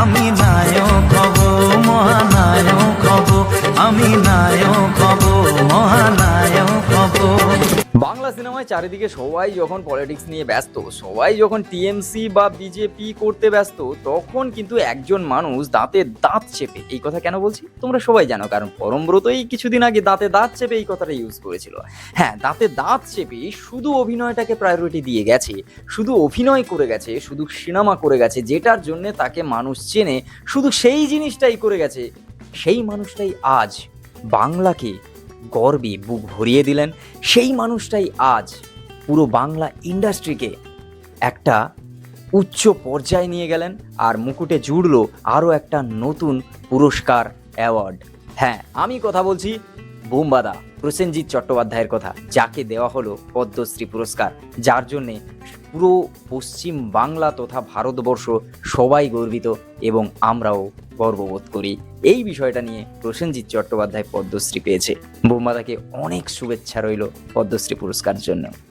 আমি নায়ক হব, মহানায়ক হব, আমি নায়ক হব, মহানায়ক হব। বাংলা সিনেমায় চারিদিকে সবাই যখন পলিটিক্স নিয়ে ব্যস্ত, সবাই যখন টিএমসি বা বিজেপি করতে ব্যস্ত, তখন কিন্তু একজন মানুষ দাঁতে দাঁত চেপে, এই কথা কেন বলছি তোমরা সবাই জানো, কারণ পরমব্রতই কিছুদিন আগে দাঁতে দাঁত চেপে এই কথাটা ইউজ করেছিল। হ্যাঁ, দাঁতে দাঁত চেপে শুধু অভিনয়টাকে প্রায়োরিটি দিয়ে গেছে, শুধু অভিনয় করে গেছে, শুধু সিনেমা করে গেছে, যেটার জন্য তাকে মানুষ চেনে, শুধু সেই জিনিসটাই করে গেছে। সেই মানুষটাই আজ বাংলাকে গর্বে বুক ভরিয়ে দিলেন। সেই মানুষটাই আজ পুরো বাংলা ইন্ডাস্ট্রিকে একটা উচ্চ পর্যায়ে নিয়ে গেলেন, আর মুকুটে জুড়ল আরও একটা নতুন পুরস্কার, অ্যাওয়ার্ড। হ্যাঁ, আমি কথা বলছি বোমবাদা প্রসেনজিৎ চট্টোপাধ্যায়ের কথা, যাকে দেওয়া হলো পদ্মশ্রী পুরস্কার, যার জন্যে পুরো পশ্চিম বাংলা তথা ভারতবর্ষ সবাই গর্বিত এবং আমরাও গর্ববোধ করি। এই বিষয়টা নিয়ে প্রসেনজিৎ চট্টোপাধ্যায় পদ্মশ্রী পেয়েছে। বোমবাদাকে অনেক শুভেচ্ছা রইল পদ্মশ্রী পুরস্কার জন্য।